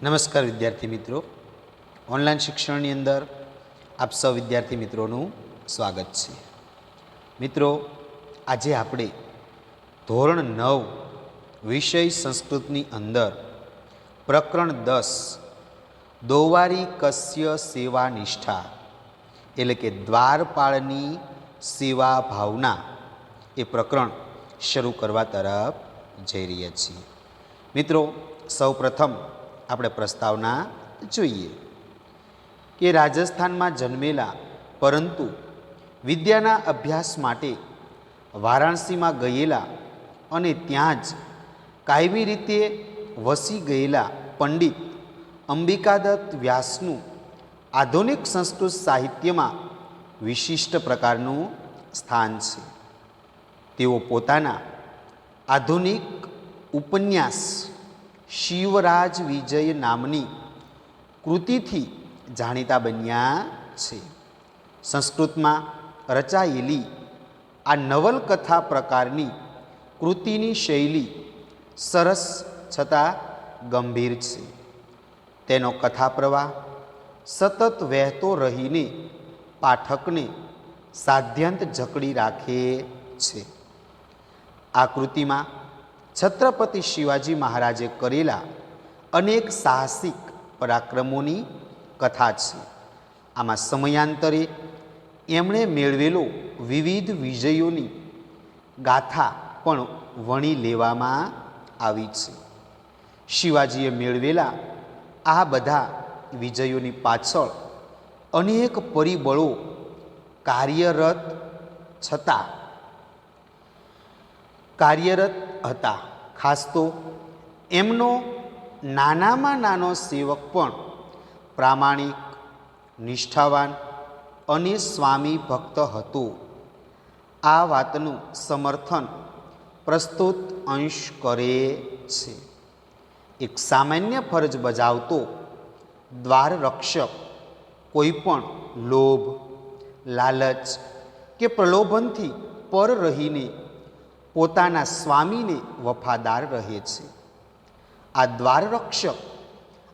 નમસ્કાર વિદ્યાર્થી મિત્રો, ઓનલાઈન શિક્ષણની અંદર આપ સૌ વિદ્યાર્થી મિત્રોનું સ્વાગત છે. મિત્રો, આજે આપણે ધોરણ 9 વિષય સંસ્કૃતની અંદર પ્રકરણ 10 દોવારી કસ્ય સેવા નિષ્ઠા એટલે કે દ્વારપાળની સેવા ભાવના એ પ્રકરણ શરૂ કરવા તરફ જઈ રહ્યા છીએ. મિત્રો, સૌ પ્રથમ આપણે પ્રસ્તાવના જોઈએ કે રાજસ્થાનમાં જન્મેલા પરંતુ વિદ્યાના અભ્યાસ માટે વારાણસીમાં ગયેલા અને ત્યાં જ કાયમી રીતે વસી ગયેલા પંડિત અંબિકાદત્ત વ્યાસનું આધુનિક સંસ્કૃત સાહિત્યમાં વિશિષ્ટ પ્રકારનું સ્થાન છે. તેઓ પોતાના આધુનિક ઉપન્યાસ શિવરાજ વિજય નામની કૃતિથી જાણીતા બન્યા છે. સંસ્કૃતમાં રચાયેલી આ નવલકથા પ્રકારની કૃતિની શૈલી સરસ છતાં ગંભીર છે. તેનો કથા પ્રવાહ સતત વહેતો રહીને પાઠકને સાધ્યંત જકડી રાખે છે. આ કૃતિમાં છત્રપતિ શિવાજી મહારાજે કરેલા અનેક સાહસિક પરાક્રમોની કથા છે. આમાં સમયાંતરે એમણે મેળવેલો વિવિધ વિજયોની ગાથા પણ વણી લેવામાં આવી છે. શિવાજીએ મેળવેલા આ બધા વિજયોની પાછળ અનેક પરિબળો કાર્યરત હતા. ખાસ તો એમનો નાનામાં નાનો સેવક પણ પ્રામાણિક, નિષ્ઠાવાન અને સ્વામી ભક્ત હતો. આ વાતનું સમર્થન પ્રસ્તુત અંશ કરે છે. એક સામાન્ય ફરજ બજાવતો દ્વાર રક્ષક કોઈ પણ લોભ, લાલચ કે પ્રલોભનથી પર રહીને પોતાના સ્વામીને વફાદાર રહે છે. આ દ્વારરક્ષક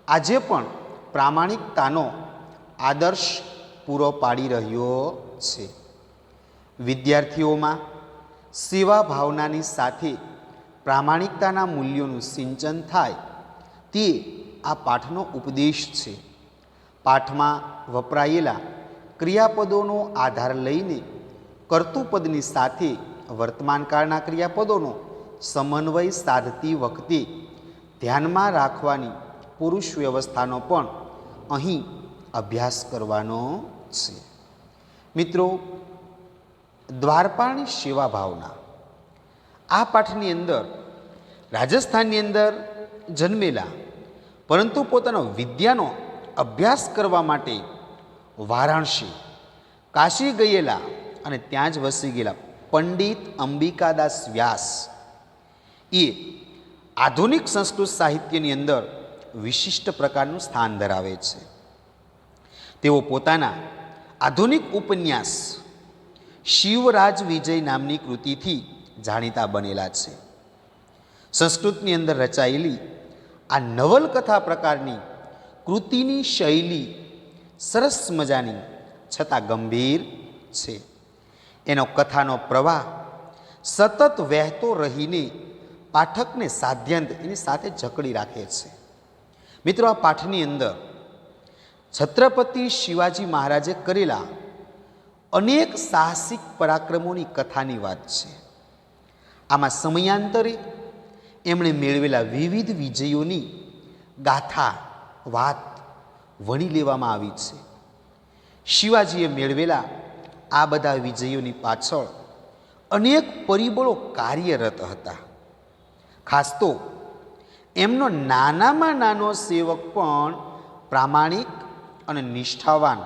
આજે પણ પ્રામાણિકતાનો આદર્શ પૂરો પાડી રહ્યો છે. વિદ્યાર્થીઓમાં સેવા ભાવનાની સાથે પ્રામાણિકતાના મૂલ્યોનું સિંચન થાય તે આ પાઠનો ઉપદેશ છે. પાઠમાં વપરાયેલા ક્રિયાપદોનો આધાર લઈને કર્તૃપદની સાથે વર્તમાનકાળના ક્રિયાપદોનો સમન્વય સાધતી વખતે ધ્યાનમાં રાખવાની પુરુષ વ્યવસ્થાનો પણ અહીં અભ્યાસ કરવાનો છે. મિત્રો, દ્વારપાળની સેવા ભાવના આ પાઠની અંદર રાજસ્થાનની અંદર જન્મેલા પરંતુ પોતાનો વિદ્યાનો અભ્યાસ કરવા માટે વારાણસી, કાશી ગયેલા અને ત્યાં જ વસી ગયેલા પંડિત અંબિકાદાસ વ્યાસ એ આધુનિક સંસ્કૃત સાહિત્યની અંદર વિશિષ્ટ પ્રકારનું સ્થાન ધરાવે છે. તેઓ પોતાના આધુનિક ઉપન્યાસ શિવરાજ વિજય નામની કૃતિથી જાણીતા બનેલા છે. સંસ્કૃતની અંદર રચાયેલી આ નવલકથા પ્રકારની કૃતિની શૈલી સરસ મજાની છતાં ગંભીર છે. એનો કથાનો પ્રવાહ સતત વહેતો રહીને પાઠકને સાધ્યંત એની સાથે જકડી રાખે છે. મિત્રો, આ પાઠની અંદર છત્રપતિ શિવાજી મહારાજે કરેલા અનેક સાહસિક પરાક્રમોની કથાની વાત છે. આમાં સમયાંતરે એમણે મેળવેલા વિવિધ વિજયોની ગાથા વાત વણી લેવામાં આવી છે. શિવાજીએ મેળવેલા આ બધા વિજયોની પાછળ અનેક પરિબળો કાર્યરત હતા. ખાસ તો એમનો નાનામાં નાનો સેવક પણ પ્રામાણિક અને નિષ્ઠાવાન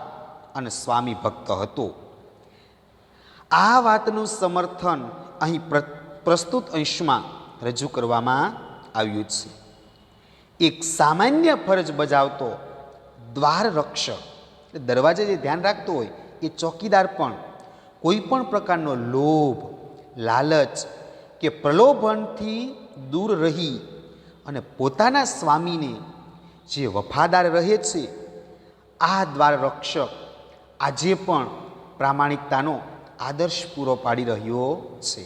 અને સ્વામી ભક્ત હતો. આ વાતનું સમર્થન અહીં પ્રસ્તુત અંશમાં રજૂ કરવામાં આવ્યું છે. એક સામાન્ય ફરજ બજાવતો દ્વાર રક્ષક, દરવાજે જે ધ્યાન રાખતો હોય એ ચોકીદાર પણ કોઈ પણ પ્રકારનો લોભ, લાલચ કે પ્રલોભનથી દૂર રહી અને પોતાના સ્વામીને જે વફાદાર રહે છે, આ દ્વાર રક્ષક આજે પણ પ્રામાણિકતાનો આદર્શ પૂરો પાડી રહ્યો છે.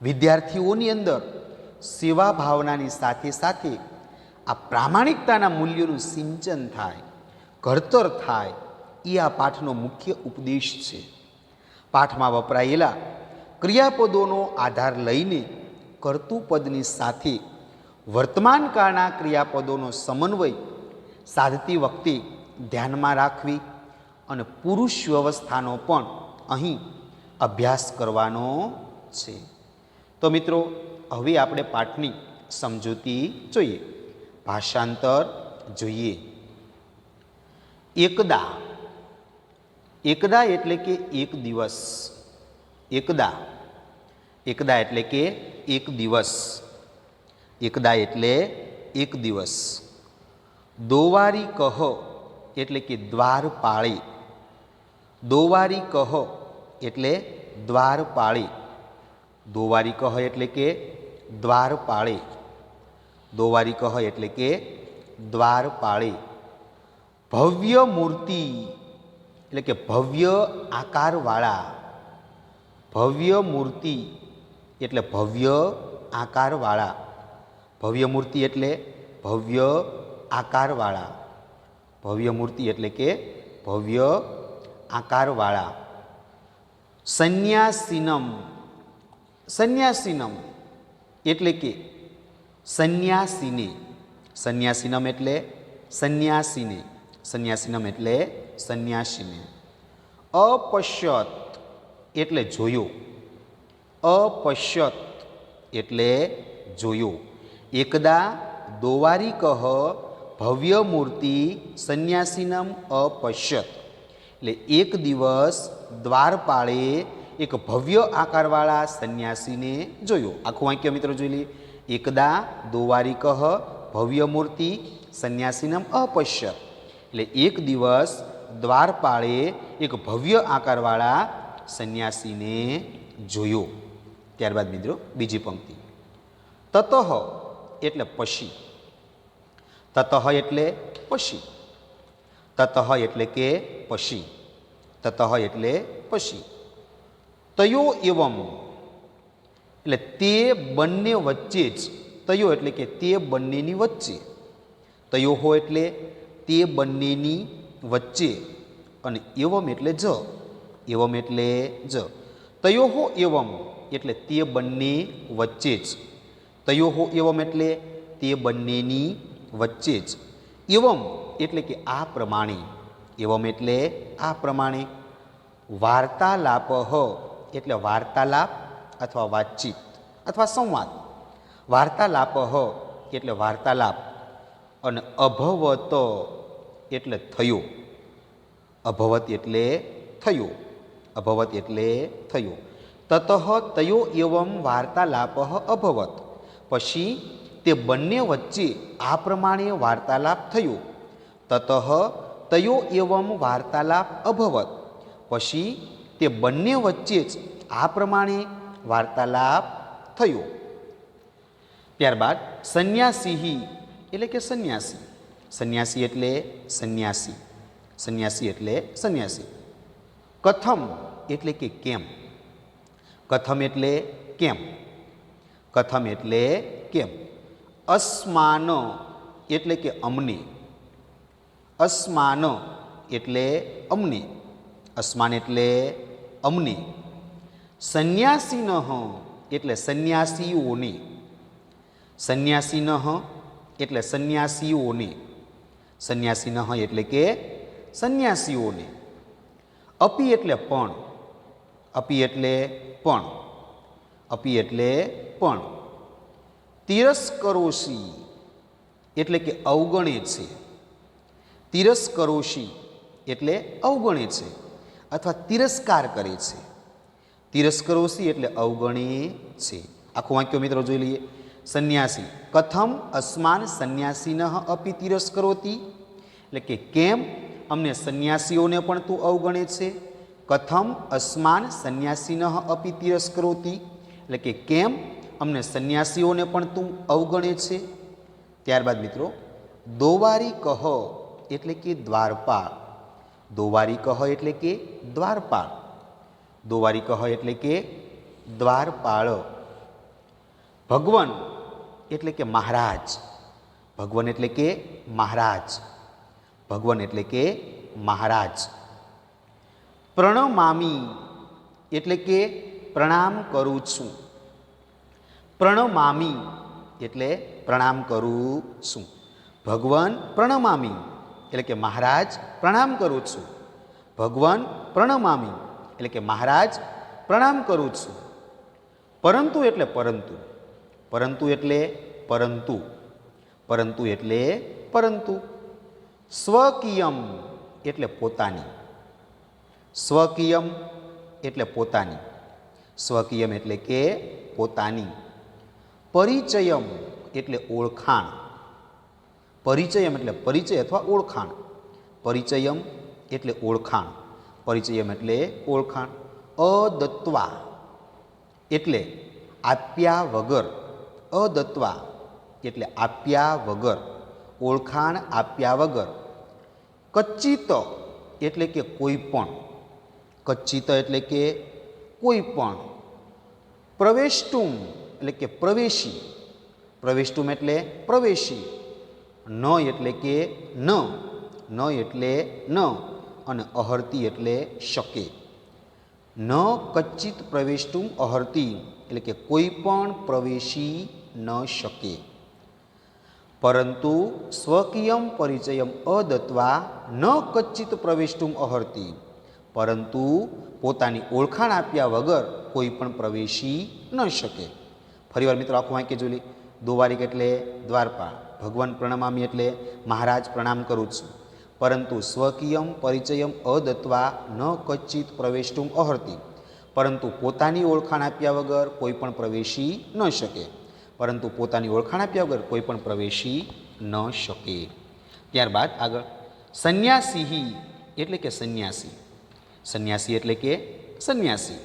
વિદ્યાર્થીઓની અંદર સેવા ભાવનાની સાથે સાથે આ પ્રામાણિકતાના મૂલ્યોનું સિંચન થાય, ઘડતર થાય, એ આ પાઠનો મુખ્ય ઉપદેશ છે. પાઠમાં વપરાયેલા ક્રિયાપદોનો આધાર લઈને કર્તૃપદની સાથે વર્તમાન કાળના ક્રિયાપદોનો સમન્વય સાધતી વખતે ધ્યાનમાં રાખવી અને પુરુષ વ્યવસ્થાનો પણ અહીં અભ્યાસ કરવાનો છે. તો મિત્રો, હવે આપણે પાઠની સમજૂતી જોઈએ, ભાષાંતર જોઈએ. એકદા. એકદા એટલે કે એક દિવસ. એકદા. એકદા એટલે કે એક દિવસ. એકદા એટલે એક દિવસ. દોવારી કહ એટલે કે દ્વાર પાળી. દોવારી કહ એટલે દ્વાર પાળી. દોવારી કહ એટલે કે દ્વાર પાળી. દોવારી કહ એટલે કે દ્વાર પાળી. ભવ્ય મૂર્તિ એટલે કે ભવ્ય આકારવાળા. ભવ્ય મૂર્તિ એટલે ભવ્ય આકારવાળા. ભવ્ય મૂર્તિ એટલે ભવ્ય આકારવાળા. ભવ્ય મૂર્તિ એટલે કે ભવ્ય આકારવાળા. સંન્યાસીનમ. સંન્યાસીનમ એટલે કે સંન્યાસીને. સંન્યાસીનમ એટલે સંન્યાસીને. સંન્યાસીનમ એટલે સંન્યાસીને. અપશ્યત એટલે જોયો. અપશ્યત એટલે જોયો. એકદા દોવારી કહ ભવ્ય મૂર્તિ સંન્યાસીનમ અપશ્યત એટલે એક દિવસ દ્વારપાળે એક ભવ્ય આકારવાળા સંન્યાસીને જોયો. આખું વાક્ય મિત્રો જોઈ લઈએ. એકદા દોવારી કહ ભવ્ય મૂર્તિ સંન્યાસીનમ અપશ્યત એટલે એક દિવસ દ્વારપાળે એક ભવ્ય આકારવાળા સંન્યાસીને જોયો. ત્યારબાદ મિત્રો બીજી પંક્તિ. તતઃ એટલે પછી. તતઃ એટલે પછી. તતઃ એટલે કે પછી. તતઃ એટલે પછી. તયો એવમ એટલે તે બંને વચ્ચે જ. તયો એટલે કે તે બંનેની વચ્ચે. તયો હો એટલે તે બંનેની વચ્ચે અને એવમ એટલે જ. એવમ એટલે જ. તયો હો એવમ એટલે તે બંને વચ્ચે જ. તયો હો એવમ એટલે તે બંનેની વચ્ચે જ. એવમ એટલે કે આ પ્રમાણે. એવમ એટલે આ પ્રમાણે. વાર્તાલાપ એટલે વાર્તાલાપ અથવા વાતચીત અથવા સંવાદ. વાર્તાલાપ એટલે વાર્તાલાપ અને અભવત એટલે થયો. અભવત એટલે થયો. અભવત એટલે થયો. તતઃ તયો એવમ વાર્તાલાપ અભવત પછી તે બંને વચ્ચે આ પ્રમાણે વાર્તાલાપ થયો. તતઃ તયો એવમ વાર્તાલાપ અભવત પછી તે બંને વચ્ચે જ આ પ્રમાણે વાર્તાલાપ થયો. ત્યારબાદ સંન્યાસી એટલે કે સંન્યાસી. સંન્યાસી એટલે સંન્યાસી. સંન્યાસી એટલે સંન્યાસી. કથમ એટલે કે કેમ. કથમ એટલે કેમ. કથમ એટલે કેમ. અસ્માન એટલે કે અમને. અસ્માન એટલે અમને. અસ્માન એટલે અમને. સંન્યાસીન એટલે સંન્યાસીઓને. સંન્યાસીન એટલે સંન્યાસીઓને. સંન્યાસીન એટલે કે સંન્યાસીઓને. અપી એટલે પણ. અપી એટલે પણ. અપી એટલે પણ. તિરસ્કરોષી એટલે કે અવગણે છે. તિરસ્કરોષી એટલે અવગણે છે અથવા તિરસ્કાર કરે છે. તિરસ્કરોષી એટલે અવગણે છે. આખું વાક્ય મિત્રો જોઈ લઈએ. સંન્યાસી. કથમ અસ્માન સંન્યાસીન અપી તિરસ્કરોતી એટલે કે કેમ અમને સંન્યાસીઓને પણ તું અવગણે છે. કથમ અસ્માન સંન્યાસીન અપી તિરસ્કરોતી એટલે કે કેમ અમને સંન્યાસીઓને પણ તું અવગણે છે. ત્યારબાદ મિત્રો દોવારી કહ એટલે કે દ્વારપાળ. દોવારી કહ એટલે કે દ્વારપાળ. દોવારી કહ એટલે કે દ્વારપાળ. ભગવન એટલે કે મહારાજ. ભગવન એટલે કે મહારાજ. ભગવન એટલે કે મહારાજ. પ્રણમામી એટલે કે પ્રણામ કરું છું. પ્રણમામી એટલે પ્રણામ કરું છું. ભગવાન પ્રણમામી એટલે કે મહારાજ પ્રણામ કરું છું. ભગવાન પ્રણમામી એટલે કે મહારાજ પ્રણામ કરું છું. પરંતુ એટલે પરંતુ. પરંતુ એટલે પરંતુ. પરંતુ એટલે પરંતુ. સ્વકીયમ એટલે પોતાની. સ્વકીયમ એટલે પોતાની. સ્વકીયમ એટલે કે પોતાની. પરિચયમ એટલે ઓળખાણ. પરિચયમ એટલે પરિચય અથવા ઓળખાણ. પરિચયમ એટલે ઓળખાણ. પરિચયમ એટલે ઓળખાણ. અદત્વા એટલે આપ્યા વગર. અદત્વા એટલે આપ્યા વગર. ઓળખાણ આપ્યા વગર. કચ્ચિત એટલે કે કોઈ પણ. કચ્ચિત એટલે કે કોઈ પણ. પ્રવેષ્ટુમ એટલે કે પ્રવેશી. પ્રવેષ્ટુમ એટલે પ્રવેશી. ન એટલે કે ન. ન એટલે ન અને અહર્તિ એટલે શકે. ન કચ્ચિત પ્રવેષ્ટુમ અહર્તિ એટલે કે કોઈ પણ પ્રવેશી ન શકે. પરંતુ સ્વકીયમ પરિચયમ અદત્વા ન કચ્ચિત પ્રવેષ્ટુમ અહર્તિ. પરંતુ પોતાની ઓળખાણ આપ્યા વગર કોઈ પણ પ્રવેશી ન શકે. ફરીવાર મિત્રો આખું વાક્ય જોઈ લે. દોવારીક એટલે દ્વારપાળ. ભગવાન પ્રણમામી એટલે મહારાજ પ્રણામ કરું છું. પરંતુ સ્વકીયમ પરિચયમ અદત્વા ન કચ્ચિત પ્રવેષ્ટુમ અહર્તિ. પરંતુ પોતાની ઓળખાણ આપ્યા વગર કોઈ પણ પ્રવેશી ન શકે. પરંતુ પોતાની ઓળખાણ આપ્યા વગર કોઈ પણ પ્રવેશી ન શકે. ત્યારબાદ આગળ સંન્યાસી એટલે કે સંન્યાસી. સંન્યાસી એટલે કે સંન્યાસી.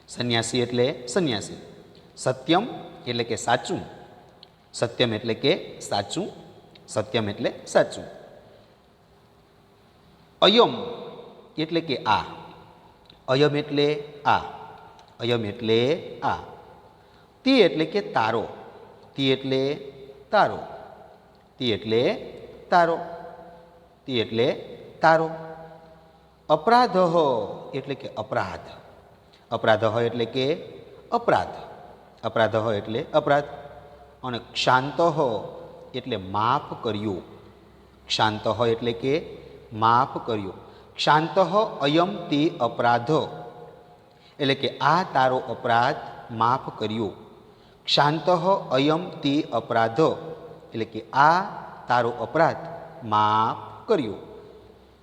સંન્યાસી એટલે સંન્યાસી. સત્યમ એટલે કે સાચું. સત્યમ એટલે કે સાચું. સત્યમ એટલે સાચું. અયમ એટલે કે આ. અયમ એટલે આ. અયમ એટલે આ. તિ એટલે કે તારો. તિ એટલે તારો. તિ એટલે તારો. તિ એટલે તારો. અપરાધ એટલે કે અપરાધ. અપરાધ એટલે કે અપરાધ. અપરાધ એટલે અપરાધ. અને ક્ષાંત એટલે માફ કર્યો. ક્ષાંત એટલે કે માફ કર્યો. ક્ષાંત અયમ તે અપરાધ એટલે કે આ તારો અપરાધ માફ કર્યો. ક્ષાંત અયમ તે અપરાધ એટલે કે આ તારો અપરાધ માફ કર્યો.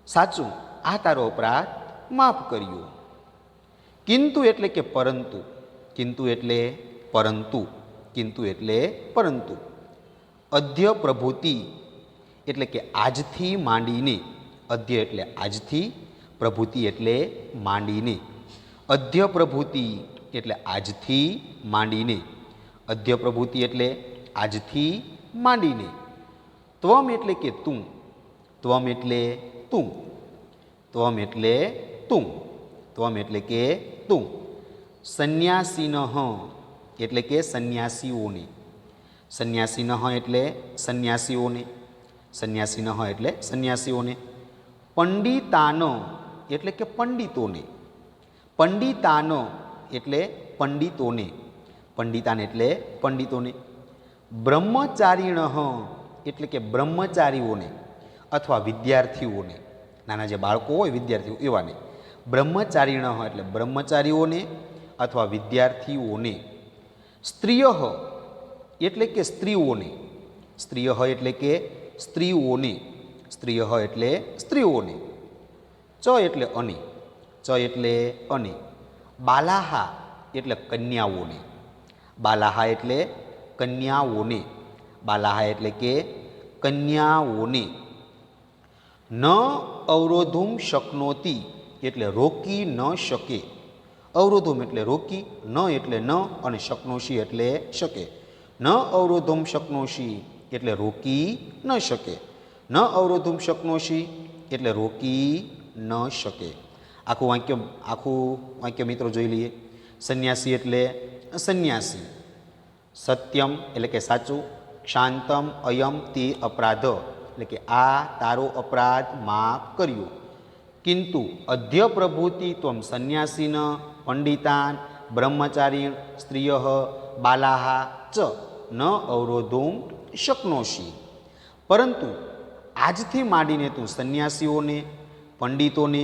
સાચું, આ તારો અપરાધ માફ કર્યો. કિંતુ એટલે કે પરંતુ. કિંતુ એટલે પરંતુ. કિંતુ એટલે પરંતુ. અધ્ય પ્રભુતિ એટલે કે આજથી માંડીને. અધ્ય એટલે આજથી. પ્રભુતિ એટલે માંડીને. અધ્ય પ્રભુતિ એટલે આજથી માંડીને. અધ્ય પ્રભુતિ એટલે આજથી માંડીને. ત્વમ એટલે કે તું. ત્વમ એટલે તું. ત્વમ એટલે તું. ત્વમ એટલે કે તું. સંન્યાસીનઃ એટલે કે સંન્યાસીઓને. સંન્યાસીનઃ એટલે સંન્યાસીઓને. સંન્યાસીનઃ એટલે સંન્યાસીઓને. પંડિતાન એટલે કે પંડિતોને. પંડિતાન એટલે પંડિતોને. પંડિતાન એટલે પંડિતોને. બ્રહ્મચારીણ એટલે કે બ્રહ્મચારીઓને અથવા વિદ્યાર્થીઓને. નાના જે બાળકો હોય વિદ્યાર્થીઓ એવાને. બ્રહ્મચારીણ એટલે બ્રહ્મચારીઓને અથવા વિદ્યાર્થીઓને. સ્ત્રીય એટલે કે સ્ત્રીઓને. સ્ત્રીય એટલે કે સ્ત્રીઓને. સ્ત્રીય એટલે સ્ત્રીઓને. ચ એટલે અને. ચ એટલે અને. બાલાહા એટલે કન્યાઓને. બાલાહા એટલે કન્યાઓને. બાલાહા એટલે કે કન્યાઓને. ન અવરોધુમ શક્નોતિ એટલે રોકી ન શકે. અવરોધુમ એટલે રોકી, ન એટલે ન અને શક્નોશી એટલે શકે. ન અવરોધુમ શક્નોશી એટલે રોકી ન શકે. ન અવરોધુમ શક્નોષી એટલે રોકી ન શકે. આખું વાક્ય મિત્રો જોઈ લઈએ. સંન્યાસી એટલે સંન્યાસી. સત્યમ એટલે કે સાચું. શાંતમ અયમ તે અપરાધ એટલે કે આ તારો અપરાધ માફ કર્યો. કિંતુ અધ્ય પ્રભુતિ ત્વમ સંન્યાસીન પંડિતાન બ્રહ્મચારી સ્ત્રીય બાલાહ ચ ન અવરોધું શક્નોષી. પરંતુ આજથી માંડીને તું સંન્યાસીઓને, પંડિતોને,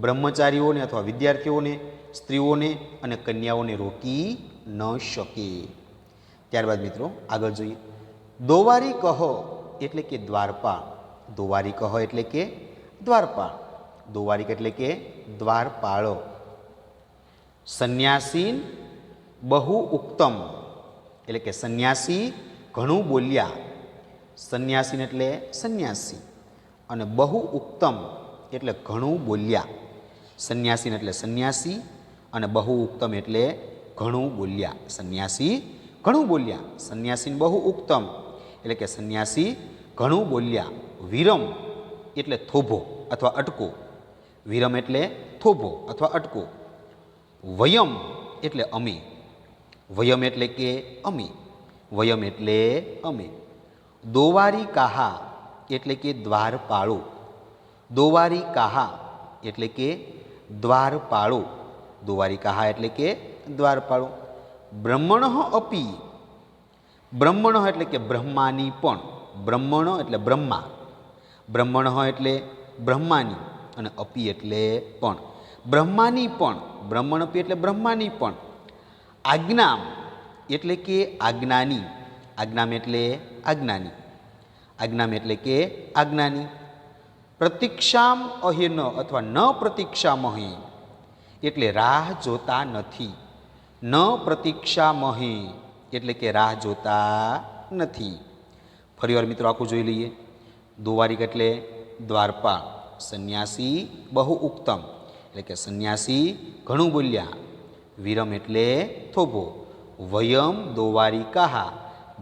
બ્રહ્મચારીઓને અથવા વિદ્યાર્થીઓને, સ્ત્રીઓને અને કન્યાઓને રોકી ન શકે. ત્યારબાદ મિત્રો આગળ જોઈએ. દોવારી કહો એટલે કે દ્વારપાળ. દોવારી કહો એટલે કે દ્વારપાળ. દોવારિક એટલે કે દ્વારપાળો. સંન્યાસીન બહુ ઉક્તમ એટલે કે સંન્યાસી ઘણું બોલ્યા. સંન્યાસીન એટલે સંન્યાસી અને બહુ ઉક્તમ એટલે ઘણું બોલ્યા. સંન્યાસીન એટલે સંન્યાસી અને બહુ ઉક્તમ એટલે ઘણું બોલ્યા. સંન્યાસી ઘણું બોલ્યા. સંન્યાસીન બહુ ઉક્તમ એટલે કે સંન્યાસી ઘણું બોલ્યા. વિરમ એટલે થોભો અથવા અટકો. વિરમ એટલે થોભો અથવા અટકો. વયમ એટલે અમે. વયમ એટલે કે અમે. વયમ એટલે અમે. દોવારી કાહા એટલે કે દ્વારપાળો. દોવારી કાહા એટલે કે દ્વારપાળો. દોવારી કાહા એટલે કે દ્વારપાળો. બ્રહ્મણ અપી. બ્રહ્મણ એટલે કે બ્રહ્માની પણ. બ્રહ્મણ એટલે બ્રહ્મા. બ્રહ્મણ એટલે બ્રહ્માની અને અપી એટલે પણ. બ્રહ્માની પણ. બ્રહ્મણ અપી એટલે બ્રહ્માની પણ. આજ્ઞામ એટલે કે આજ્ઞાની. આજ્ઞામ એટલે આજ્ઞાની. આજ્ઞામ એટલે કે આજ્ઞાની. પ્રતીક્ષામ અહિન અથવા ન પ્રતીક્ષામહી એટલે રાહ જોતા નથી. ન પ્રતીક્ષામહી એટલે કે રાહ જોતા નથી. ફરીવાર મિત્રો આખું જોઈ લઈએ. દોવારિક એટલે દ્વારપાળ. સંન્યાસી બહુ ઉક્તમ એટલે કે સંન્યાસી ઘણું બોલ્યા. વિરમ એટલે થોભો. વયમ દોવારિકાહ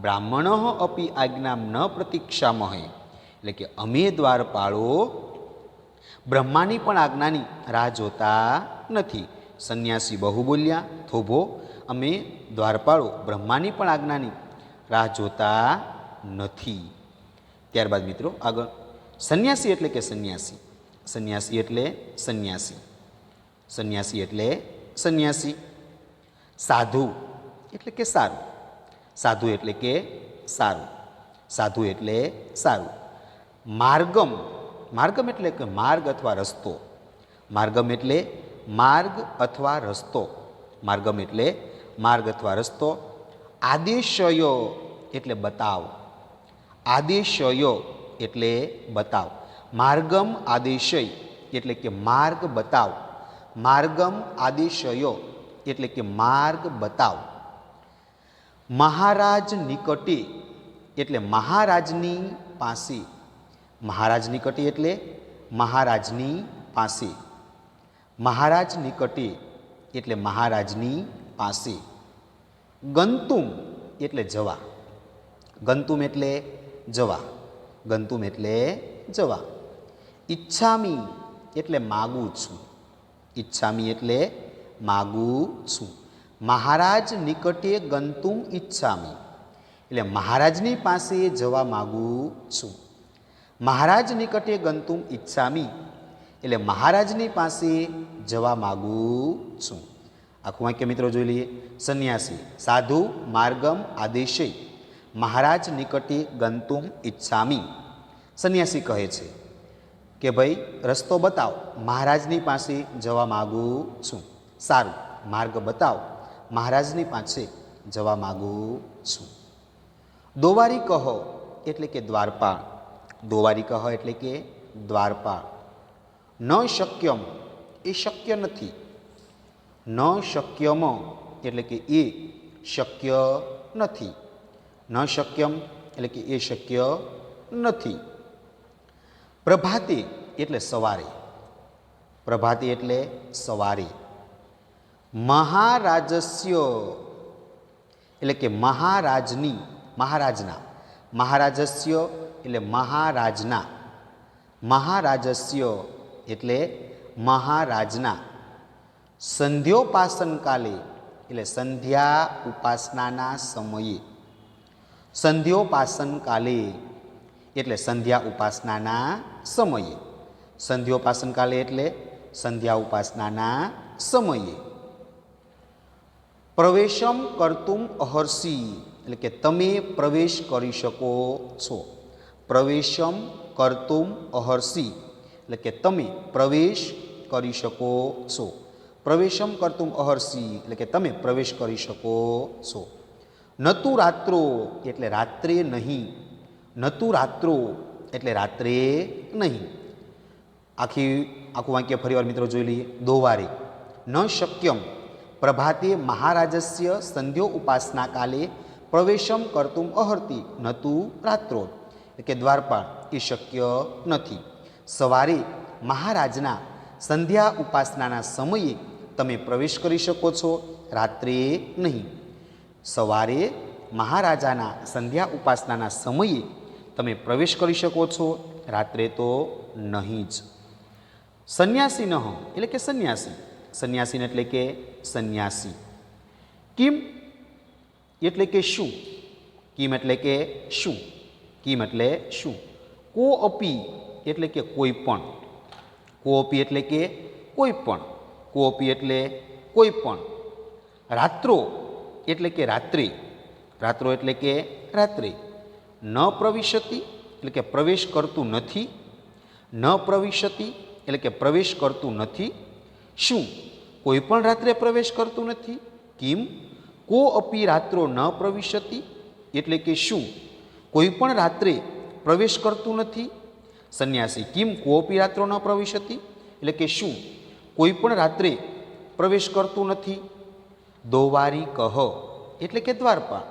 બ્રાહ્મણ અપી આજ્ઞામ ન પ્રતીક્ષામહે એટલે કે અમે દ્વારપાળો બ્રહ્માની પણ આજ્ઞાની રાહ જોતા નથી. સંન્યાસી બહુ બોલ્યા, થોભો. અમે દ્વારપાળો બ્રહ્માની પણ આજ્ઞાની રાહ જોતા નથી. ત્યારબાદ મિત્રો આગળ સંન્યાસી એટલે કે સંન્યાસી. સંન્યાસી એટલે સંન્યાસી. સંન્યાસી એટલે સંન્યાસી. સાધુ એટલે કે સારું. સાધુ એટલે કે સારું. સાધુ એટલે સારું. માર્ગમ. માર્ગમ એટલે કે માર્ગ અથવા રસ્તો. માર્ગમ એટલે માર્ગ અથવા રસ્તો. માર્ગમ એટલે માર્ગ અથવા રસ્તો. આદેશયો એટલે બતાવ. આદેશયો એટલે બતાવ. માર્ગમ આદેશય એટલે કે માર્ગ બતાવ. માર્ગમ આદેશયો એટલે કે માર્ગ બતાવ. મહારાજ નિકટે એટલે મહારાજની પાસે. મહારાજ નિકટે એટલે મહારાજની પાસે. મહારાજ નિકટે એટલે મહારાજની પાસે. ગંતુમ એટલે જવા. ગંતુમ એટલે જવા. ગંતુમ એટલે જવા. ઈચ્છામી એટલે માગું છું. ઈચ્છામી એટલે માગું છું. મહારાજ નિકટે ગંતુમ ઈચ્છામી એટલે મહારાજની પાસે જવા માગું છું. મહારાજ નિકટે ગંતુમ ઈચ્છામી એટલે મહારાજની પાસે જવા માગું છું. આખું વાક્ય મિત્રો જોઈ લઈએ. સંન્યાસી સાધુ માર્ગમ આદેશય મહારાજ નિકટે ગંતુમ ઈચ્છામી. સંન્યાસી કહે છે કે ભાઈ રસ્તો બતાવ, મહારાજની પાસે જવા માગું છું. સારું, માર્ગ બતાવ, મહારાજની પાસે જવા માગું છું. દોવારી કહો એટલે કે દ્વારપાળ. દોવારી કહો એટલે કે દ્વારપાળ. ન શક્યમ એ શક્ય નથી. ન શક્યમ એટલે કે એ શક્ય નથી. ન શક્યમ એટલે કે એ શક્ય નથી. પ્રભાતે એટલે સવારે. પ્રભાતે એટલે સવારે. મહારાજસ્ય એટલે કે મહારાજની, મહારાજના. મહારાજસ્ય એટલે મહારાજના, મહારાજસ્ય એટલે મહારાજના, સંધ્યોપાસન કાલે એટલે સંધ્યા ઉપાસનાના સમયે, સંધ્યોપાસન કાલે એટલે સંધ્યા ઉપાસનાના સમયે, સંધ્યોપાસન કાલે એટલે સંધ્યા ઉપાસનાના સમયે. પ્રવેશમ કર્તુમ અહર્ષિ એટલે કે તમે પ્રવેશ કરી શકો છો. પ્રવેશમ કર્તુમ અહર્ષિ એટલે કે તમે પ્રવેશ કરી શકો છો. પ્રવેશમ કર્તુમ અહર્ષિ એટલે કે તમે પ્રવેશ કરી શકો છો. નતુ રાત્રો એટલે રાત્રે નહીં, નતુ રાત્રો એટલે રાત્રે નહીં. આખું વાક્ય ફરીવાર મિત્રો જોઈ લઈએ. દોવારે ન શક્યમ પ્રભાતે મહારાજસ્ય સંધ્યો ઉપાસના કાલે પ્રવેશમ કર્તુમ અહર્તિ નતુ રાત્રો એટલે કે દ્વારપાળ એ શક્ય નથી. સવારે મહારાજના સંધ્યા ઉપાસનાના સમયે તમે પ્રવેશ કરી શકો છો, રાત્રે નહીં. સવારે મહારાજાના સંધ્યા ઉપાસનાના સમયે તમે પ્રવેશ કરી શકો છો, રાત્રે તો નહીં જ. સંન્યાસી નહ એટલે કે સંન્યાસી, સંન્યાસીને એટલે કે સંન્યાસી. કિમ એટલે કે શું, કિમ એટલે કે શું, કિમ એટલે શું. કો અપી એટલે કે કોઈ પણ, કો અપી એટલે કે કોઈ પણ, કો અપી એટલે કોઈ પણ. રાત્રો એટલે કે રાત્રે, રાત્રો એટલે કે રાત્રે. ન પ્રવિશતિ એટલે કે પ્રવેશ કરતું નથી, ન પ્રવિશતિ એટલે કે પ્રવેશ કરતું નથી. શું કોઈ પણ રાત્રે પ્રવેશ કરતું નથી. કિમ કો અપી રાત્રો ન પ્રવિશતિ એટલે કે શું કોઈ પણ રાત્રે પ્રવેશ કરતું નથી. સંન્યાસી કિમ કો અપી રાત્રો ન પ્રવિશતિ એટલે કે શું કોઈ પણ રાત્રે પ્રવેશ કરતું નથી. દોવારી કહ એટલે કે દ્વારપાળ,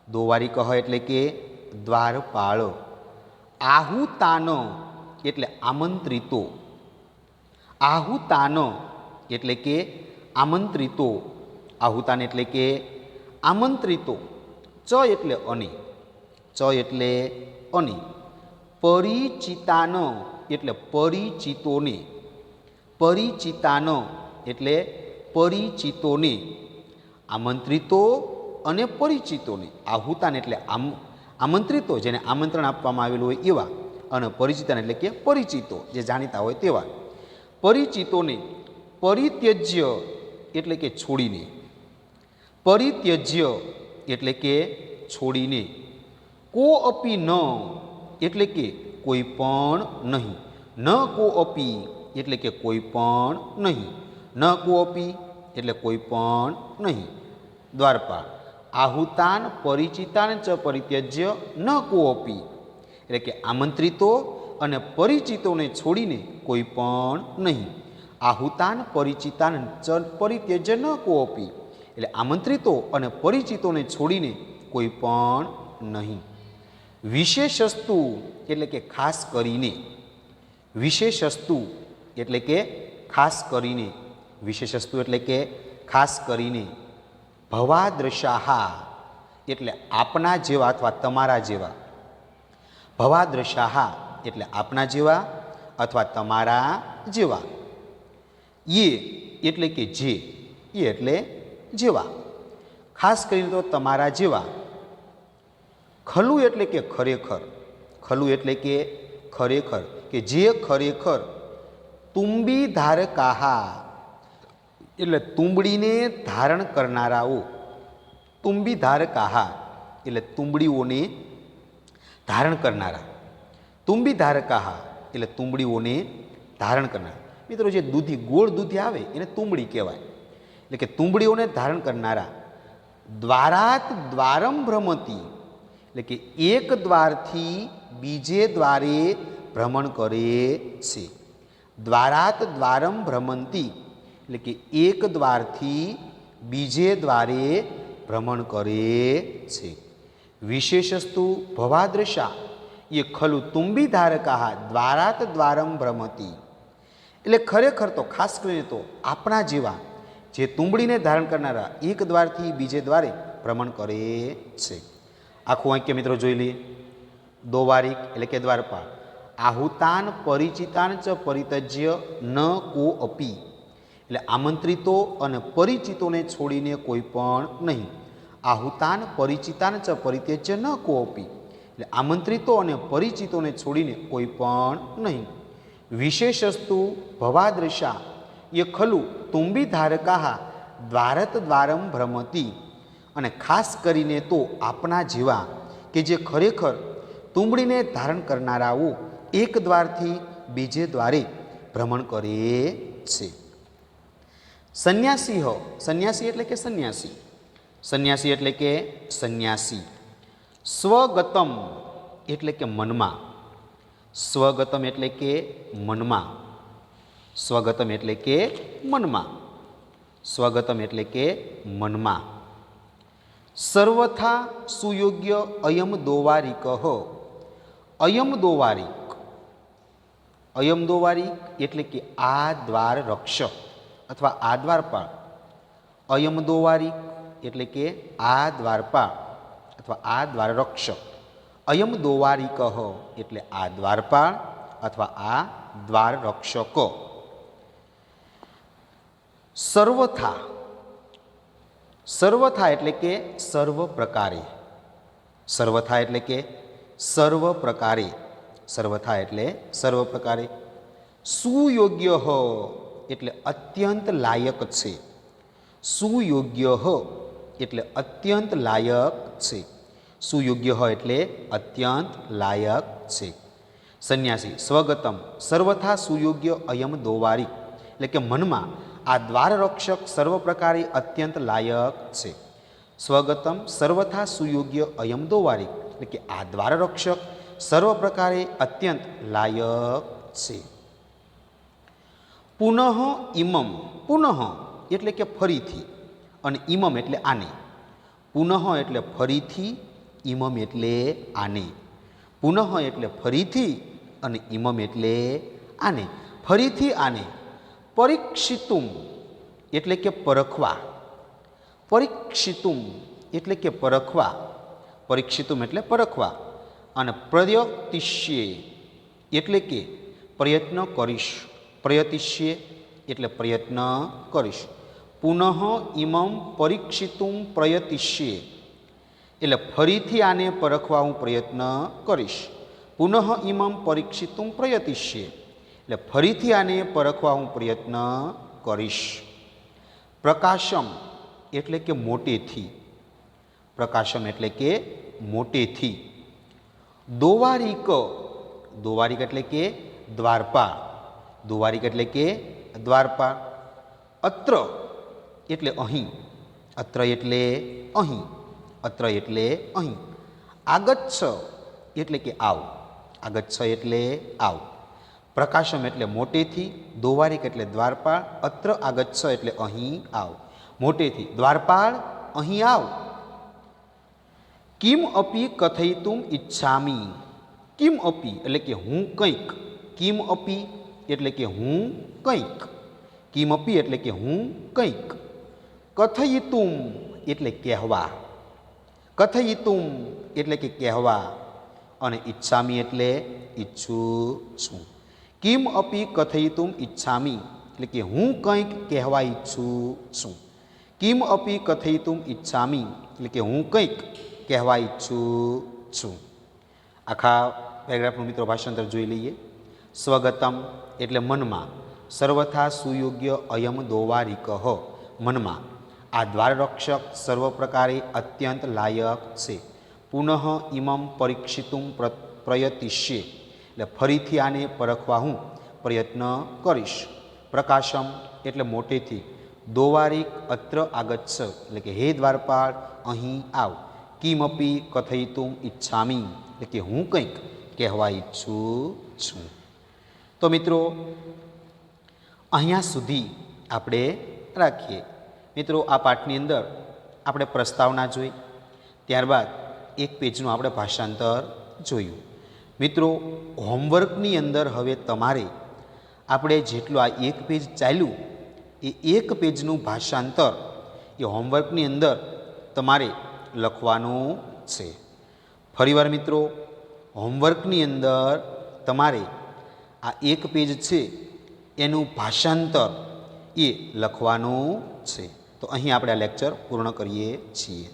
દોવારી કહ એટલે કે દ્વારપાળ. આહુતાન એટલે આમંત્રિતો, આહુતાન એટલે કે આમંત્રિતો, આહુતાન એટલે કે આમંત્રિતો. ચ એટલે અને, ચ એટલે અને. પરિચિતાન એટલે પરિચિતોને, પરિચિતાન એટલે પરિચિતોને. આમંત્રિતો અને પરિચિતોને. આહુતાન એટલે આમંત્રિતો જેને આમંત્રણ આપવામાં આવેલું હોય એવા, અને પરિચિતાન એટલે કે પરિચિતો જે જાણીતા હોય તેવા. પરિચિતોને. પરિત્યજ્ય એટલે કે છોડીને, પરિત્યજ્ય એટલે કે છોડીને. કો અપી ન એટલે કે કોઈ પણ નહીં, ન કો અપી એટલે કે કોઈ પણ નહીં, ન કો અપી એટલે કોઈ પણ નહીં. દ્વારપાળ. આહુતાન પરિચિતાન ચ પરિત્યજ્ય ન કો અપી એટલે કે આમંત્રિતો અને પરિચિતોને છોડીને કોઈ પણ નહીં. આહુતાન પરિચિતાન ચ પરિત્યજ્ય ન કો અપી એટલે આમંત્રિતો અને પરિચિતોને છોડીને કોઈ પણ નહીં. વિશેષસ્તુ એટલે કે ખાસ કરીને, વિશેષસ્તુ એટલે કે ખાસ કરીને, વિશેષસ્તુ એટલે કે ખાસ કરીને. ભવાદ્રશાહા એટલે આપના જેવા અથવા તમારા જેવા, ભવાદ્રશાહા એટલે આપના જેવા અથવા તમારા જેવા. એ એટલે કે જે, એ એટલે જેવા, ખાસ કરીને તો તમારા જેવા. ખલું એટલે કે ખરેખર, ખલું એટલે કે ખરેખર, કે જે ખરેખર. તુંબી ધારકાહા એટલે તુંબડીને ધારણ કરનારાઓ, તુંબી ધારકાહા એટલે તુંબડીઓને ધારણ કરનારા. તુંબી ધારકાહા એટલે તુંબડીઓને ધારણ કરનારા. મિત્રો જે દૂધી ગોળ દૂધી આવે એને તુંબડી કહેવાય, એટલે કે તુંબડીઓને ધારણ કરનારા. દ્વારાત દ્વારમ ભ્રમતી એટલે કે એક દ્વારથી બીજે દ્વારે ભ્રમણ કરે છે. દ્વારાત દ્વારમ ભ્રમંતી એટલે કે એક દ્વારથી બીજે દ્વારે ભ્રમણ કરે છે. વિશેષસ્તુ ભવાદ્રશા એ ખલુ તુંબી ધારકા દ્વારાત દ્વારમ ભ્રમતી એટલે ખરેખર તો ખાસ કરીને તો આપણા જેવા જે તુંબડીને ધારણ કરનારા એક દ્વારથી બીજે દ્વારે ભ્રમણ કરે છે. આખું વાક્ય મિત્રો જોઈ લઈએ. દોવારિક એટલે કે દ્વારપાળ. આહુતાન પરિચિતાન ચ પરિત્યજ્ય ન કો અપી એટલે આમંત્રિતો અને પરિચિતોને છોડીને કોઈ પણ નહીં. આહુતાન પરિચિતાન ચ પરિત્યજ્ય ન કો અપી એટલે આમંત્રિતો અને પરિચિતોને છોડીને કોઈ પણ નહીં. વિશેષસ્તુ ભવાદૃશા એ ખલુ તુંબી ધારકા દ્વારત દ્વારમ ભ્રમતી અને ખાસ કરીને તો આપના જેવા કે જે ખરેખર તુંબડીને ધારણ કરનારાઓ એક દ્વારથી બીજે દ્વારે ભ્રમણ કરે છે. સંન્યાસી સંન્યાસી એટલે કે સંન્યાસી. સંન્યાસી એટલે કે સંન્યાસી. સ્વગતમ એટલે કે મનમાં. સ્વગતમ એટલે કે મનમાં. સ્વગતમ એટલે કે મનમાં. સ્વગતમ એટલે કે મનમાં. સર્વથા સુયોગ્ય અયમ દોવારિક. અયમ દોવારિક. અયમ દોવારિક એટલે કે આ દ્વાર રક્ષક અથવા આ દ્વારપાળ. અયમ દોવારિક એટલે કે આ દ્વારપાળ અથવા આ દ્વાર રક્ષક. અયમ દોવારિક એટલે આ દ્વારપાળ અથવા આ દ્વાર રક્ષક. સર્વથા. સર્વથા એટલે કે સર્વ પ્રકારે. સર્વથા એટલે કે સર્વ પ્રકારે. સર્વથા એટલે સર્વ પ્રકારે. સુયોગ્ય એટલે અત્યંત લાયક છે. સુયોગ્ય એટલે અત્યંત લાયક છે. સુયોગ્ય એટલે અત્યંત લાયક છે. સંન્યાસી સ્વગતમ સર્વથા સુયોગ્ય અયમ દોવારિક એટલે કે મનમાં આ દ્વાર રક્ષક સર્વ પ્રકારે અત્યંત લાયક છે. સ્વગતમ સર્વથા સુયોગ્ય અયમ દોવારિક એટલે કે આ દ્વાર રક્ષક સર્વ પ્રકારે અત્યંત લાયક છે. પુનઃ ઇમમ. પુનઃ એટલે કે ફરીથી અને ઇમમ એટલે આને. પુનઃ એટલે ફરીથી, ઇમમ એટલે આને. પુનઃ એટલે ફરીથી અને ઇમમ એટલે આને. ફરીથી આને. પરીક્ષિતુમ એટલે કે પરખવા. પરીક્ષિતુમ એટલે કે પરખવા. પરીક્ષિતુમ એટલે પરખવા. અને પ્રયતિષ્યે એટલે કે પ્રયત્ન કરીશ. પ્રયતિષ્યે એટલે પ્રયત્ન કરીશ. પુનઃ ઇમમ પરીક્ષિતુમ પ્રયતિષ્યે એટલે ફરીથી આને પરખવા હું પ્રયત્ન કરીશ. પુનઃ ઇમમ પરીક્ષિતુમ પ્રયતિષ્યે એટલે ફરીથી આને પરખવા હું પ્રયત્ન કરીશ. પ્રકાશમ એટલે કે મોટેથી. પ્રકાશમ એટલે કે મોટેથી. દોવારિક. દોવારિક એટલે કે દ્વારપાળ. દોવારિક એટલે કે દ્વારપાળ. અત્ર એટલે અહીં. અત્ર એટલે અહીં. અત્ર એટલે અહીં. આગચ્છ એટલે કે આવ. આગચ્છ એટલે આવ. પ્રકાશમ એટલે મોટેથી. દોવારિક એટલે દ્વારપાળ. અત્ર આગચ્છ એટલે અહીં આવ. મોટેથી દ્વારપાળ અહીં આવ. કિમ અપી કથયિતુમ ઈચ્છામી. કિમ અપી એટલે કે હું કંઈક. કિમ અપી એટલે કે હું કંઈક. કિમ અપી એટલે કે હું કંઈક. કથયિતુમ એટલે કહેવા. કથયિતુમ એટલે કે કહેવા. અને ઈચ્છામી એટલે ઈચ્છું છું. કિમ અપી કથયિતુમ ઈચ્છામી એટલે કે હું કંઈક કહેવા ઈચ્છું છું. કિમ અપી કથયિતુમ ઈચ્છામી એટલે કે હું કંઈક કહેવા ઈચ્છું છું. આખા પેરેગ્રાફનું મિત્રો ભાષાંતર જોઈ લઈએ. સ્વગતમ એટલે મનમાં. સર્વથા સુયોગ્ય અયમ દોવારિક મનમાં આ દ્વાર રક્ષક સર્વ પ્રકારે અત્યંત લાયક છે. પુનઃ ઇમમ પરીક્ષિતુમ પ્રયતિષ્યે એટલે ફરીથી આને પરખવા હું પ્રયત્ન કરીશ. પ્રકાશમ એટલે મોટેથી. દોવારિક અત્ર આગચ્છ એટલે કે હે દ્વારપાળ અહીં આવ. કિમપી કથયિતુમ ઈચ્છામી એટલે કે હું કંઈક કહેવા ઈચ્છું છું. તો મિત્રો અહીંયા સુધી આપણે રાખીએ. મિત્રો આ પાઠની અંદર આપણે પ્રસ્તાવના જોઈ, ત્યારબાદ એક પેજનું આપણે ભાષાંતર જોયું. મિત્રો હોમવર્કની અંદર હવે તમારે આપણે જેટલું આ એક પેજ ચાલ્યું એ એક પેજનું ભાષાંતર એ હોમવર્કની અંદર તમારે લખવાનું છે. ફરીવાર મિત્રો હોમવર્કની અંદર તમારે આ એક પેજ છે એનું ભાષાંતર એ લખવાનું છે. તો અહીં આપણે આ લેક્ચર પૂર્ણ કરીએ છીએ.